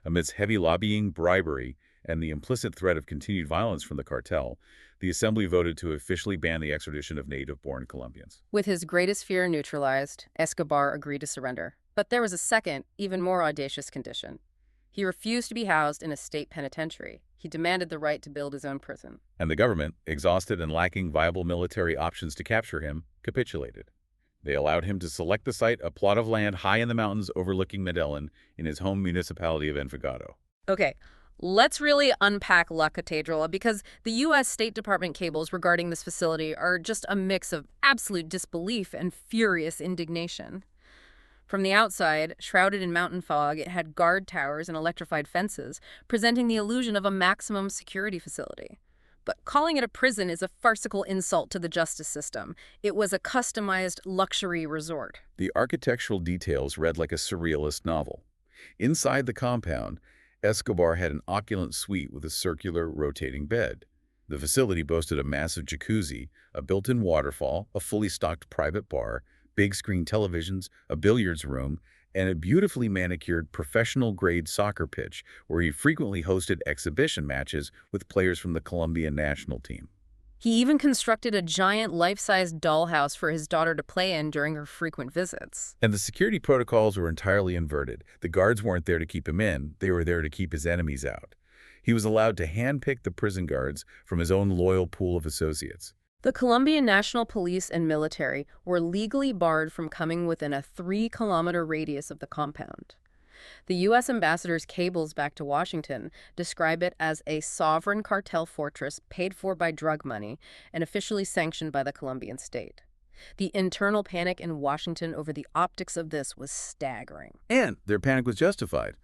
[SPEAKER 2] Amidst heavy lobbying, bribery, and the implicit threat of continued violence from the cartel, the Assembly voted to officially ban the extradition of native-born Colombians.
[SPEAKER 1] With his greatest fear neutralized, Escobar agreed to surrender. But there was a second, even more audacious condition. He refused to be housed in a state penitentiary. He demanded the right to build his own prison.
[SPEAKER 2] And the government, exhausted and lacking viable military options to capture him, capitulated. They allowed him to select the site, a plot of land high in the mountains overlooking Medellín, in his home municipality of Envigado.
[SPEAKER 1] Okay, let's really unpack La Catedral, because the U.S. State Department cables regarding this facility are just a mix of absolute disbelief and furious indignation. From the outside, shrouded in mountain fog, it had guard towers and electrified fences, presenting the illusion of a maximum security facility. But calling it a prison is a farcical insult to the justice system. It was a customized luxury resort.
[SPEAKER 2] The architectural details read like a surrealist novel. Inside the compound, Escobar had an opulent suite with a circular, rotating bed. The facility boasted a massive jacuzzi, a built-in waterfall, a fully stocked private bar, big screen televisions, a billiards room, and a beautifully manicured professional-grade soccer pitch where he frequently hosted exhibition matches with players from the Colombian national team.
[SPEAKER 1] He even constructed a giant life-size dollhouse for his daughter to play in during her frequent visits.
[SPEAKER 2] And the security protocols were entirely inverted. The guards weren't there to keep him in, they were there to keep his enemies out. He was allowed to handpick the prison guards from his own loyal pool of associates.
[SPEAKER 1] The Colombian National Police and military were legally barred from coming within a 3-kilometer radius of the compound. The U.S. ambassador's cables back to Washington describe it as a sovereign cartel fortress paid for by drug money and officially sanctioned by the Colombian state. The internal panic in Washington over the optics of this was staggering.
[SPEAKER 2] And their panic was justified,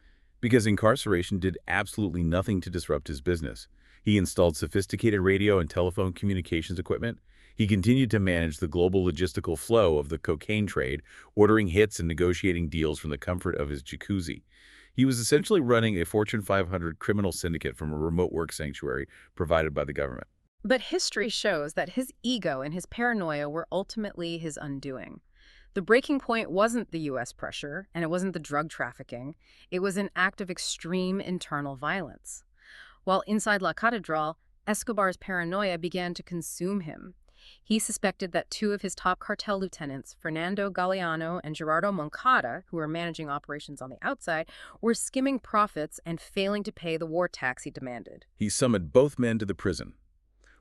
[SPEAKER 2] because incarceration did absolutely nothing to disrupt his business. He installed sophisticated radio and telephone communications equipment. He continued to manage the global logistical flow of the cocaine trade, ordering hits and negotiating deals from the comfort of his jacuzzi. He was essentially running a Fortune 500 criminal syndicate from a remote work sanctuary provided by the government.
[SPEAKER 1] But history shows that his ego and his paranoia were ultimately his undoing. The breaking point wasn't the U.S. pressure, and it wasn't the drug trafficking. It was an act of extreme internal violence. While inside La Catedral, Escobar's paranoia began to consume him. He suspected that 2 of his top cartel lieutenants, Fernando Galeano and Gerardo Moncada, who were managing operations on the outside, were skimming profits and failing to pay the war tax he demanded.
[SPEAKER 2] He summoned both men to the prison.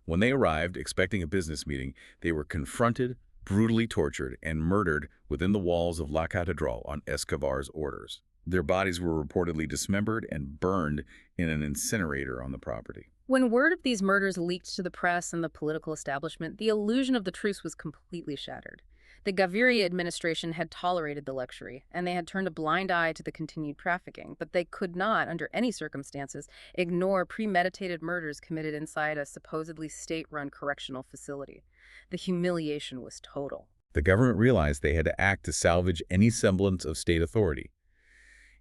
[SPEAKER 2] When they arrived, expecting a business meeting, they were confronted, brutally tortured, and murdered within the walls of La Catedral on Escobar's orders. Their bodies were reportedly dismembered and burned in an incinerator on the property.
[SPEAKER 1] When word of these murders leaked to the press and the political establishment, the illusion of the truce was completely shattered. The Gaviria administration had tolerated the luxury, and they had turned a blind eye to the continued trafficking, but they could not, under any circumstances, ignore premeditated murders committed inside a supposedly state-run correctional facility. The humiliation was total.
[SPEAKER 2] The government realized they had to act to salvage any semblance of state authority.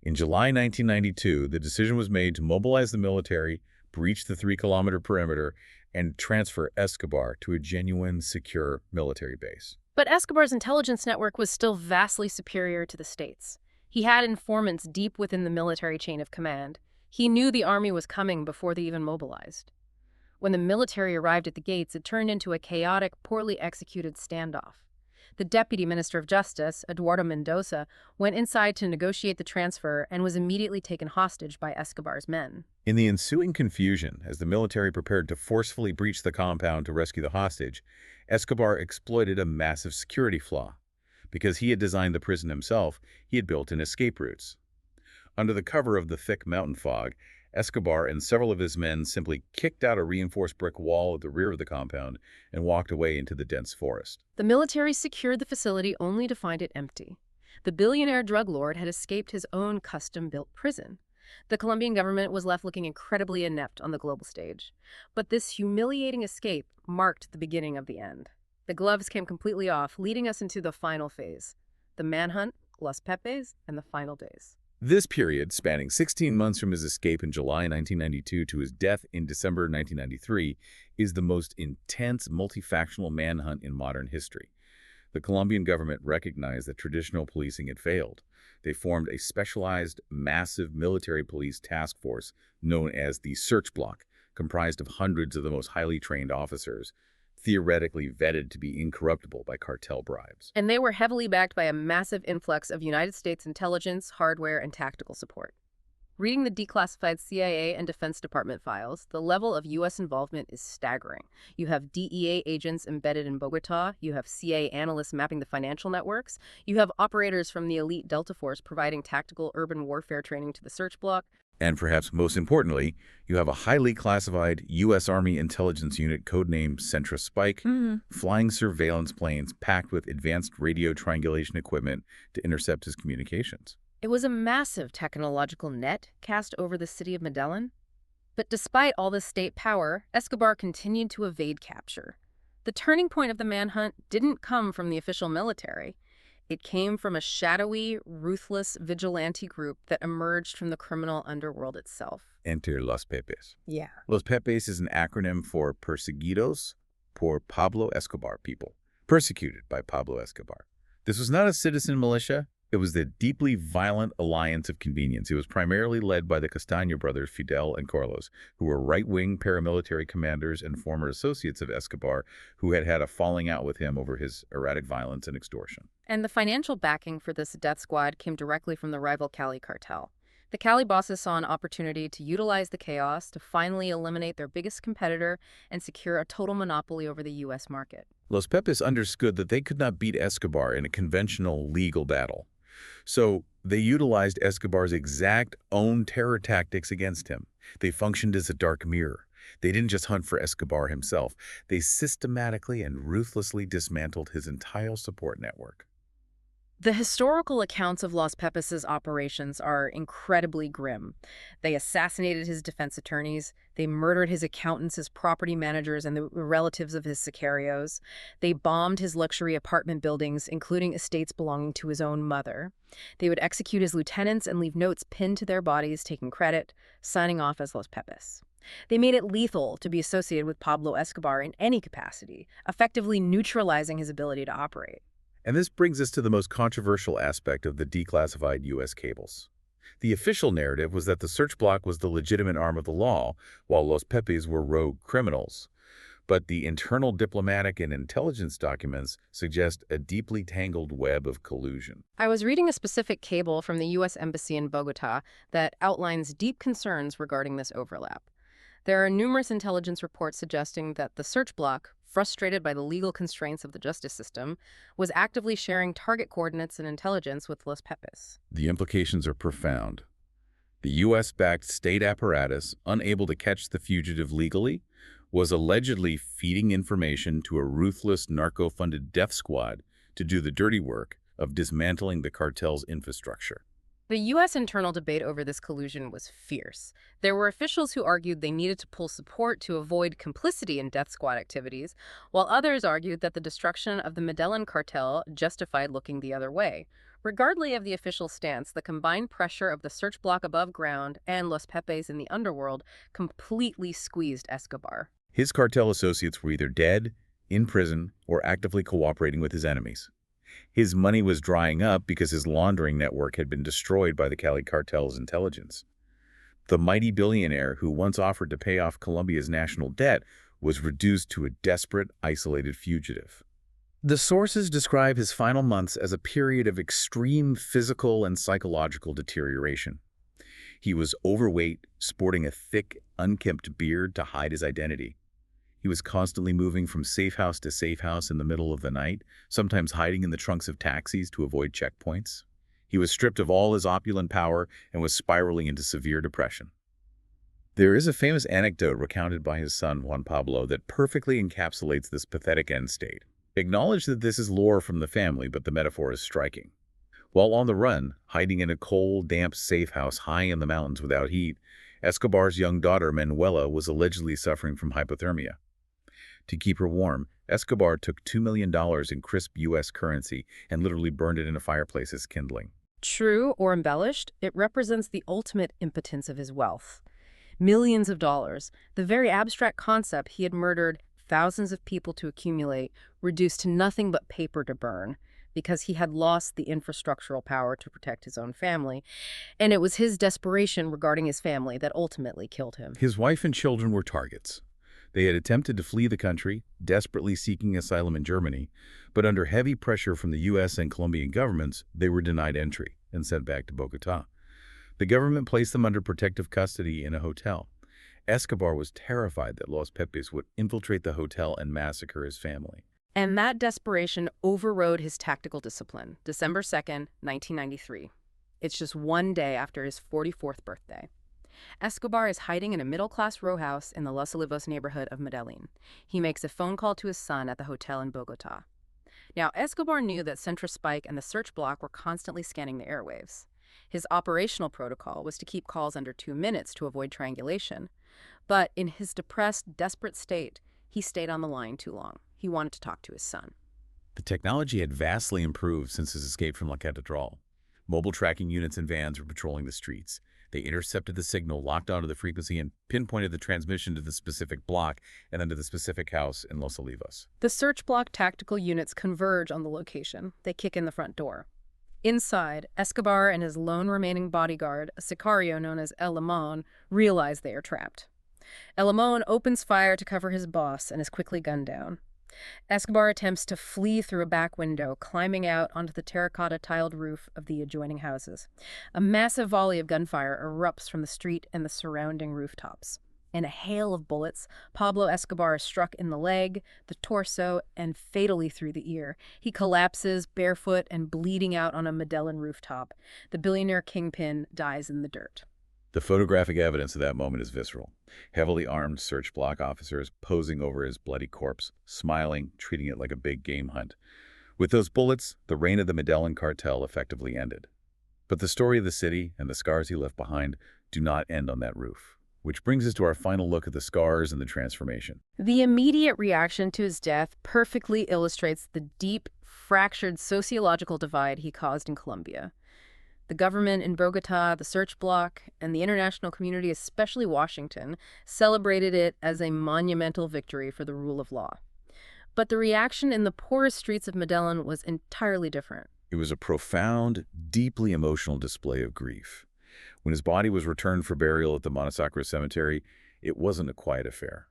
[SPEAKER 2] In July 1992, the decision was made to mobilize the military, breach the 3-kilometer perimeter, and transfer Escobar to a genuine, secure military base.
[SPEAKER 1] But Escobar's intelligence network was still vastly superior to the state's. He had informants deep within the military chain of command. He knew the army was coming before they even mobilized. When the military arrived at the gates, it turned into a chaotic, poorly executed standoff. The Deputy Minister of Justice, Eduardo Mendoza, went inside to negotiate the transfer and was immediately taken hostage by Escobar's men.
[SPEAKER 2] In the ensuing confusion, as the military prepared to forcefully breach the compound to rescue the hostage, Escobar exploited a massive security flaw. Because he had designed the prison himself, he had built in escape routes. Under the cover of the thick mountain fog, Escobar and several of his men simply kicked out a reinforced brick wall at the rear of the compound and walked away into the dense forest.
[SPEAKER 1] The military secured the facility only to find it empty. The billionaire drug lord had escaped his own custom-built prison. The Colombian government was left looking incredibly inept on the global stage. But this humiliating escape marked the beginning of the end. The gloves came completely off, leading us into the final phase: the manhunt, Los Pepes, and the final days.
[SPEAKER 2] This period, spanning 16 months from his escape in July 1992 to his death in December 1993, is the most intense multifactional manhunt in modern history. The Colombian government recognized that traditional policing had failed. They formed a specialized, massive military police task force known as the Search Block, comprised of hundreds of the most highly trained officers, theoretically vetted to be incorruptible by cartel bribes.
[SPEAKER 1] And they were heavily backed by a massive influx of United States intelligence, hardware, and tactical support. Reading the declassified CIA and Defense Department files, the level of U.S. involvement is staggering. You have DEA agents embedded in Bogota, you have CIA analysts mapping the financial networks, you have operators from the elite Delta Force providing tactical urban warfare training to the Search Block.
[SPEAKER 2] And perhaps most importantly, you have a highly classified U.S. Army intelligence unit codenamed Centra Spike, flying surveillance planes packed with advanced radio triangulation equipment to intercept his communications.
[SPEAKER 1] It was a massive technological net cast over the city of Medellin. But despite all this state power, Escobar continued to evade capture. The turning point of the manhunt didn't come from the official military. It came from a shadowy, ruthless vigilante group that emerged from the criminal underworld itself.
[SPEAKER 2] Enter Los Pepes.
[SPEAKER 1] Yeah.
[SPEAKER 2] Los Pepes is an acronym for Perseguidos por Pablo Escobar people, persecuted by Pablo Escobar. This was not a citizen militia. It was the deeply violent alliance of convenience. It was primarily led by the Castaño brothers, Fidel and Carlos, who were right-wing paramilitary commanders and former associates of Escobar who had had a falling out with him over his erratic violence and extortion.
[SPEAKER 1] And the financial backing for this death squad came directly from the rival Cali cartel. The Cali bosses saw an opportunity to utilize the chaos to finally eliminate their biggest competitor and secure a total monopoly over the U.S. market.
[SPEAKER 2] Los Pepes understood that they could not beat Escobar in a conventional legal battle. So they utilized Escobar's exact own terror tactics against him. They functioned as a dark mirror. They didn't just hunt for Escobar himself. They systematically and ruthlessly dismantled his entire support network.
[SPEAKER 1] The historical accounts of Los Pepes' operations are incredibly grim. They assassinated his defense attorneys, they murdered his accountants, his property managers, and the relatives of his sicarios. They bombed his luxury apartment buildings, including estates belonging to his own mother. They would execute his lieutenants and leave notes pinned to their bodies, taking credit, signing off as Los Pepes. They made it lethal to be associated with Pablo Escobar in any capacity, effectively neutralizing his ability to operate.
[SPEAKER 2] And this brings us to the most controversial aspect of the declassified U.S. cables. The official narrative was that the search block was the legitimate arm of the law, while Los Pepes were rogue criminals. But the internal diplomatic and intelligence documents suggest a deeply tangled web of collusion.
[SPEAKER 1] I was reading a specific cable from the U.S. Embassy in Bogota that outlines deep concerns regarding this overlap. There are numerous intelligence reports suggesting that the search block, frustrated by the legal constraints of the justice system, was actively sharing target coordinates and intelligence with Los Pepes.
[SPEAKER 2] The implications are profound. The U.S.-backed state apparatus, unable to catch the fugitive legally, was allegedly feeding information to a ruthless narco-funded death squad to do the dirty work of dismantling the cartel's infrastructure.
[SPEAKER 1] The U.S. internal debate over this collusion was fierce. There were officials who argued they needed to pull support to avoid complicity in death squad activities, while others argued that the destruction of the Medellín Cartel justified looking the other way. Regardless of the official stance, the combined pressure of the search block above ground and Los Pepes in the underworld completely squeezed Escobar.
[SPEAKER 2] His cartel associates were either dead, in prison, or actively cooperating with his enemies. His money was drying up because his laundering network had been destroyed by the Cali cartel's intelligence. The mighty billionaire who once offered to pay off Colombia's national debt was reduced to a desperate, isolated fugitive. The sources describe his final months as a period of extreme physical and psychological deterioration. He was overweight, sporting a thick, unkempt beard to hide his identity. He was constantly moving from safe house to safe house in the middle of the night, sometimes hiding in the trunks of taxis to avoid checkpoints. He was stripped of all his opulent power and was spiraling into severe depression. There is a famous anecdote recounted by his son, Juan Pablo, that perfectly encapsulates this pathetic end state. Acknowledge that this is lore from the family, but the metaphor is striking. While on the run, hiding in a cold, damp safe house high in the mountains without heat, Escobar's young daughter, Manuela, was allegedly suffering from hypothermia. To keep her warm, Escobar took $2 million in crisp U.S. currency and literally burned it in a fireplace as kindling.
[SPEAKER 1] True or embellished, it represents the ultimate impotence of his wealth. Millions of dollars, the very abstract concept he had murdered thousands of people to accumulate, reduced to nothing but paper to burn, because he had lost the infrastructural power to protect his own family, and it was his desperation regarding his family that ultimately killed him.
[SPEAKER 2] His wife and children were targets. They had attempted to flee the country, desperately seeking asylum in Germany, but under heavy pressure from the U.S. and Colombian governments, they were denied entry and sent back to Bogota. The government placed them under protective custody in a hotel. Escobar was terrified that Los Pepes would infiltrate the hotel and massacre his family.
[SPEAKER 1] And that desperation overrode his tactical discipline. December 2nd, 1993. It's just one day after his 44th birthday. Escobar is hiding in a middle-class row house in the Los Olivos neighborhood of Medellín. He makes a phone call to his son at the hotel in Bogota. Now, Escobar knew that Centra Spike and the search block were constantly scanning the airwaves. His operational protocol was to keep calls under 2 minutes to avoid triangulation. But in his depressed, desperate state, he stayed on the line too long. He wanted to talk to his son.
[SPEAKER 2] The technology had vastly improved since his escape from La Catedral. Mobile tracking units and vans were patrolling the streets. They intercepted the signal, locked onto the frequency, and pinpointed the transmission to the specific block and then to the specific house in Los Olivos.
[SPEAKER 1] The search block tactical units converge on the location. They kick in the front door. Inside, Escobar and his lone remaining bodyguard, a sicario known as El Limon, realize they are trapped. El Limon opens fire to cover his boss and is quickly gunned down. Escobar attempts to flee through a back window, climbing out onto the terracotta-tiled roof of the adjoining houses. A massive volley of gunfire erupts from the street and the surrounding rooftops. In a hail of bullets, Pablo Escobar is struck in the leg, the torso, and fatally through the ear. He collapses, barefoot and bleeding out on a Medellín rooftop. The billionaire kingpin dies in the dirt.
[SPEAKER 2] The photographic evidence of that moment is visceral. Heavily armed search block officers posing over his bloody corpse, smiling, treating it like a big game hunt. With those bullets, the reign of the Medellín Cartel effectively ended. But the story of the city and the scars he left behind do not end on that roof. Which brings us to our final look at the scars and the transformation.
[SPEAKER 1] The immediate reaction to his death perfectly illustrates the deep, fractured sociological divide he caused in Colombia. The government in Bogotá, the search block, and the international community, especially Washington, celebrated it as a monumental victory for the rule of law. But the reaction in the poorest streets of Medellín was entirely different.
[SPEAKER 2] It was a profound, deeply emotional display of grief. When his body was returned for burial at the Monte Cemetery, it wasn't a quiet affair.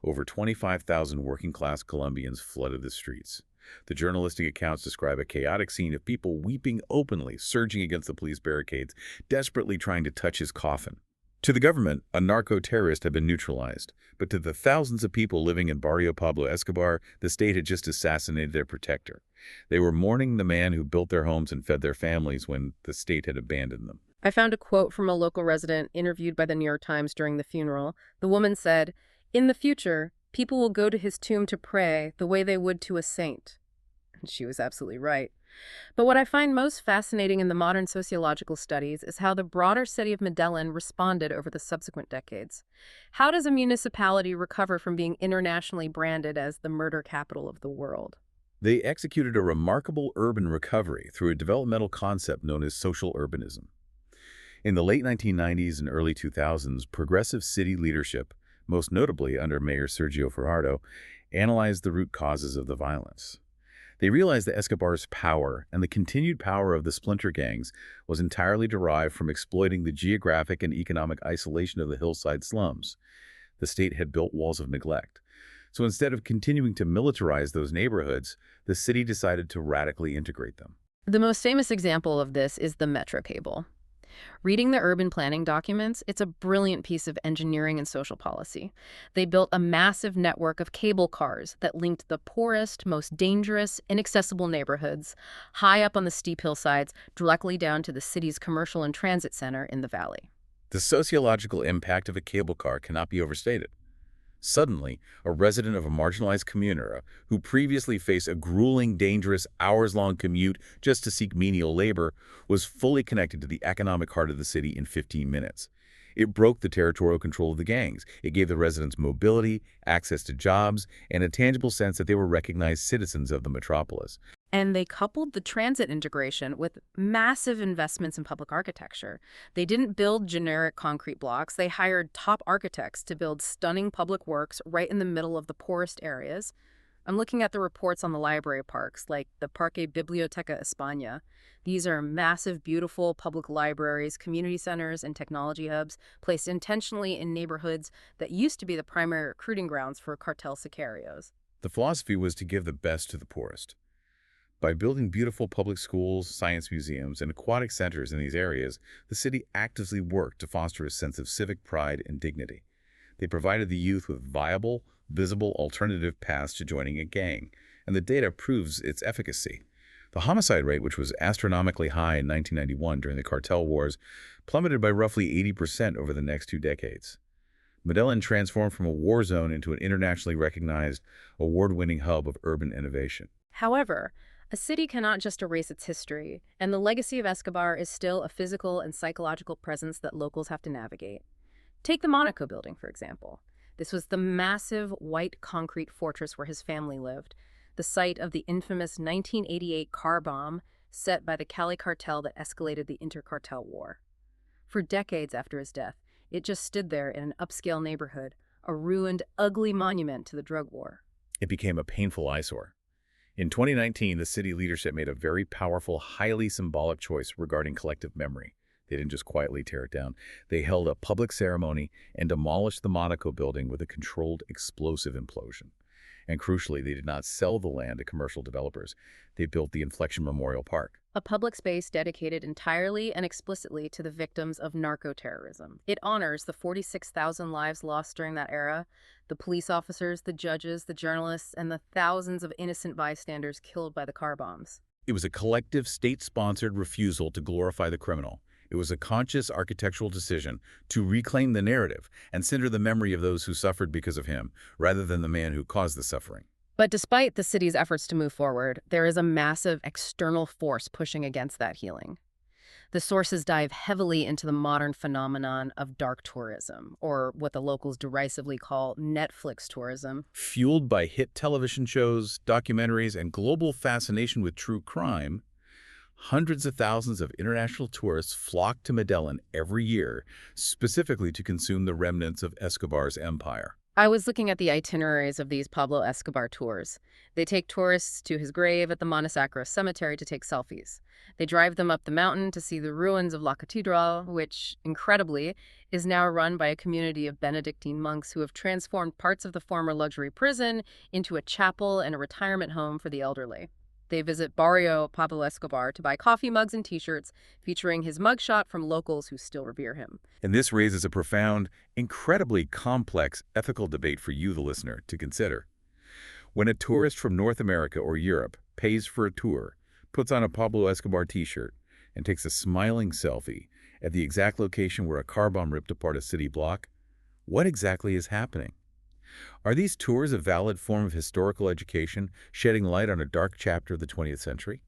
[SPEAKER 2] Over 25,000 working-class Colombians flooded the streets. The journalistic accounts describe a chaotic scene of people weeping openly, surging against the police barricades, desperately trying to touch his coffin. To the government, a narco-terrorist had been neutralized, but to the thousands of people living in Barrio Pablo Escobar, the state had just assassinated their protector. They were mourning the man who built their homes and fed their families when the state had abandoned them.
[SPEAKER 1] I found a quote from a local resident interviewed by the New York Times during the funeral. The woman said, "In the future, people will go to his tomb to pray the way they would to a saint." And she was absolutely right. But what I find most fascinating in the modern sociological studies is how the broader city of Medellín responded over the subsequent decades. How does a municipality recover from being internationally branded as the murder capital of the world?
[SPEAKER 2] They executed a remarkable urban recovery through a developmental concept known as social urbanism. In the late 1990s and early 2000s, progressive city leadership, most notably under Mayor Sergio Fajardo, analyzed the root causes of the violence. They realized that Escobar's power and the continued power of the splinter gangs was entirely derived from exploiting the geographic and economic isolation of the hillside slums. The state had built walls of neglect. So instead of continuing to militarize those neighborhoods, the city decided to radically integrate them.
[SPEAKER 1] The most famous example of this is the metro cable. Reading the urban planning documents, it's a brilliant piece of engineering and social policy. They built a massive network of cable cars that linked the poorest, most dangerous, inaccessible neighborhoods high up on the steep hillsides directly down to the city's commercial and transit center in the valley.
[SPEAKER 2] The sociological impact of a cable car cannot be overstated. Suddenly, a resident of a marginalized comuna who previously faced a grueling, dangerous, hours-long commute just to seek menial labor was fully connected to the economic heart of the city in 15 minutes. It broke the territorial control of the gangs. It gave the residents mobility, access to jobs, and a tangible sense that they were recognized citizens of the metropolis.
[SPEAKER 1] And they coupled the transit integration with massive investments in public architecture. They didn't build generic concrete blocks. They hired top architects to build stunning public works right in the middle of the poorest areas. I'm looking at the reports on the library parks, like the Parque Biblioteca España. These are massive, beautiful public libraries, community centers, and technology hubs placed intentionally in neighborhoods that used to be the primary recruiting grounds for cartel sicarios.
[SPEAKER 2] The philosophy was to give the best to the poorest. By building beautiful public schools, science museums, and aquatic centers in these areas, the city actively worked to foster a sense of civic pride and dignity. They provided the youth with viable, visible alternative paths to joining a gang, and the data proves its efficacy. The homicide rate, which was astronomically high in 1991 during the cartel wars, plummeted by roughly 80% over the next 2 decades. Medellín transformed from a war zone into an internationally recognized, award-winning hub of urban innovation.
[SPEAKER 1] However, a city cannot just erase its history, and the legacy of Escobar is still a physical and psychological presence that locals have to navigate. Take the Monaco building, for example. This was the massive white concrete fortress where his family lived. The the site of the infamous 1988 car bomb set by the Cali cartel that escalated the intercartel war. For decades after his death, it just stood there in an upscale neighborhood, a ruined, ugly monument to the drug war.
[SPEAKER 2] It became a painful eyesore. In 2019, the city leadership made a very powerful, highly symbolic choice regarding collective memory. They didn't just quietly tear it down. They held a public ceremony and demolished the Monaco building with a controlled explosive implosion. And crucially, they did not sell the land to commercial developers. They built the Inflection Memorial Park.
[SPEAKER 1] A public space dedicated entirely and explicitly to the victims of narco-terrorism. It honors the 46,000 lives lost during that era, the police officers, the judges, the journalists, and the thousands of innocent bystanders killed by the car bombs.
[SPEAKER 2] It was a collective, state-sponsored refusal to glorify the criminal. It was a conscious architectural decision to reclaim the narrative and center the memory of those who suffered because of him, rather than the man who caused the suffering.
[SPEAKER 1] But despite the city's efforts to move forward, there is a massive external force pushing against that healing. The sources dive heavily into the modern phenomenon of dark tourism, or what the locals derisively call Netflix tourism.
[SPEAKER 2] Fueled by hit television shows, documentaries, and global fascination with true crime, hundreds of thousands of international tourists flock to Medellin every year, specifically to consume the remnants of Escobar's empire.
[SPEAKER 1] I was looking at the itineraries of these Pablo Escobar tours. They take tourists to his grave at the Monte Cemetery to take selfies. They drive them up the mountain to see the ruins of La Catedral, which, incredibly, is now run by a community of Benedictine monks who have transformed parts of the former luxury prison into a chapel and a retirement home for the elderly. They visit Barrio Pablo Escobar to buy coffee mugs and t-shirts featuring his mugshot from locals who still revere him.
[SPEAKER 2] And this raises a profound, incredibly complex ethical debate for you, the listener, to consider. When a tourist from North America or Europe pays for a tour, puts on a Pablo Escobar t-shirt, and takes a smiling selfie at the exact location where a car bomb ripped apart a city block, what exactly is happening? Are these tours a valid form of historical education, shedding light on a dark chapter of the 20th century?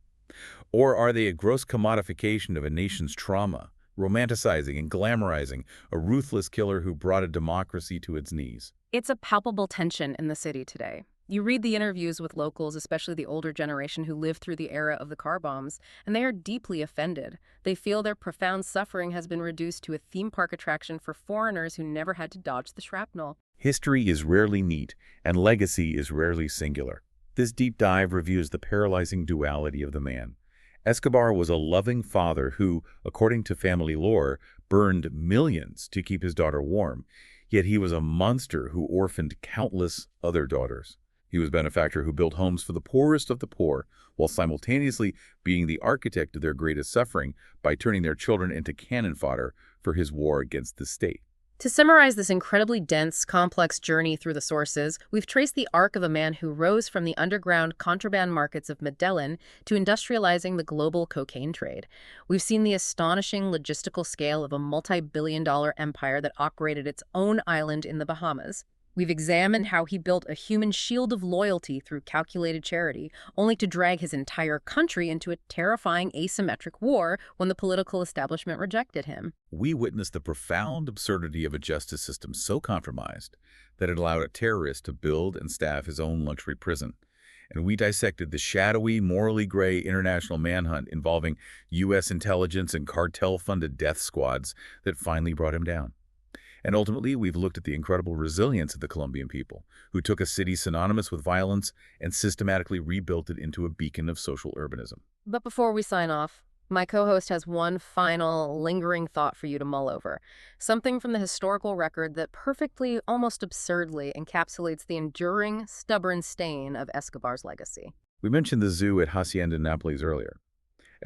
[SPEAKER 2] Or are they a gross commodification of a nation's trauma, romanticizing and glamorizing a ruthless killer who brought a democracy to its knees?
[SPEAKER 1] It's a palpable tension in the city today. You read the interviews with locals, especially the older generation who lived through the era of the car bombs, and they are deeply offended. They feel their profound suffering has been reduced to a theme park attraction for foreigners who never had to dodge the shrapnel.
[SPEAKER 2] History is rarely neat, and legacy is rarely singular. This deep dive reviews the paralyzing duality of the man. Escobar was a loving father who, according to family lore, burned millions to keep his daughter warm, yet he was a monster who orphaned countless other daughters. He was a benefactor who built homes for the poorest of the poor, while simultaneously being the architect of their greatest suffering by turning their children into cannon fodder for his war against the state.
[SPEAKER 1] To summarize this incredibly dense, complex journey through the sources, we've traced the arc of a man who rose from the underground contraband markets of Medellin to industrializing the global cocaine trade. We've seen the astonishing logistical scale of a multi-billion-dollar empire that operated its own island in the Bahamas. We've examined how he built a human shield of loyalty through calculated charity, only to drag his entire country into a terrifying asymmetric war when the political establishment rejected him.
[SPEAKER 2] We witnessed the profound absurdity of a justice system so compromised that it allowed a terrorist to build and staff his own luxury prison. And we dissected the shadowy, morally gray international manhunt involving U.S. intelligence and cartel-funded death squads that finally brought him down. And ultimately, we've looked at the incredible resilience of the Colombian people, who took a city synonymous with violence and systematically rebuilt it into a beacon of social urbanism.
[SPEAKER 1] But before we sign off, my co-host has one final, lingering thought for you to mull over. Something from the historical record that perfectly, almost absurdly, encapsulates the enduring, stubborn stain of Escobar's legacy.
[SPEAKER 2] We mentioned the zoo at Hacienda Nápoles earlier.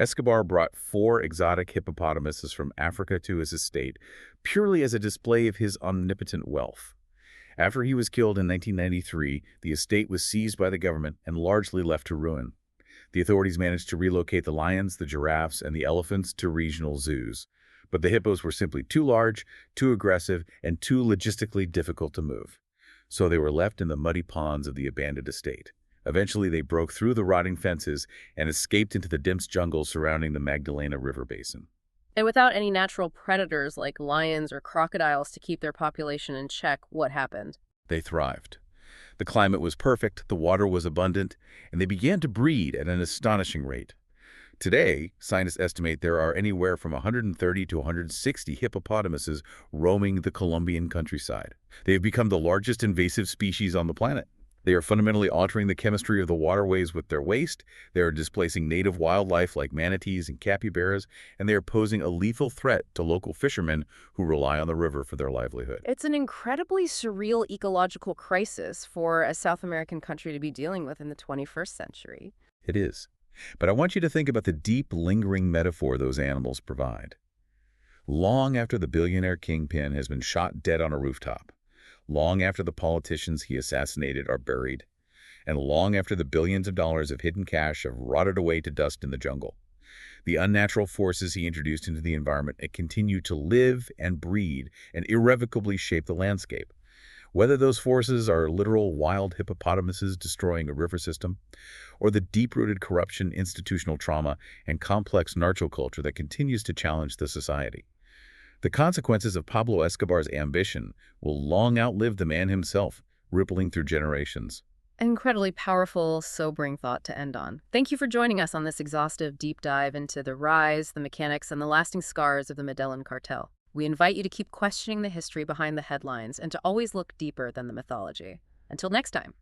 [SPEAKER 2] Escobar brought 4 exotic hippopotamuses from Africa to his estate, purely as a display of his omnipotent wealth. After he was killed in 1993, the estate was seized by the government and largely left to ruin. The authorities managed to relocate the lions, the giraffes, and the elephants to regional zoos. But the hippos were simply too large, too aggressive, and too logistically difficult to move. So they were left in the muddy ponds of the abandoned estate. Eventually, they broke through the rotting fences and escaped into the dense jungle surrounding the Magdalena River basin.
[SPEAKER 1] And without any natural predators like lions or crocodiles to keep their population in check, what happened?
[SPEAKER 2] They thrived. The climate was perfect, the water was abundant, and they began to breed at an astonishing rate. Today, scientists estimate there are anywhere from 130 to 160 hippopotamuses roaming the Colombian countryside. They have become the largest invasive species on the planet. They are fundamentally altering the chemistry of the waterways with their waste, they are displacing native wildlife like manatees and capybaras, and they are posing a lethal threat to local fishermen who rely on the river for their livelihood.
[SPEAKER 1] It's an incredibly surreal ecological crisis for a South American country to be dealing with in the 21st century.
[SPEAKER 2] It is. But I want you to think about the deep, lingering metaphor those animals provide. Long after the billionaire kingpin has been shot dead on a rooftop, long after the politicians he assassinated are buried, and long after the billions of dollars of hidden cash have rotted away to dust in the jungle, the unnatural forces he introduced into the environment continue to live and breed and irrevocably shape the landscape. Whether those forces are literal wild hippopotamuses destroying a river system, or the deep-rooted corruption, institutional trauma, and complex narco-culture that continues to challenge the society. The consequences of Pablo Escobar's ambition will long outlive the man himself, rippling through generations.
[SPEAKER 1] An incredibly powerful, sobering thought to end on. Thank you for joining us on this exhaustive deep dive into the rise, the mechanics, and the lasting scars of the Medellín Cartel. We invite you to keep questioning the history behind the headlines and to always look deeper than the mythology. Until next time.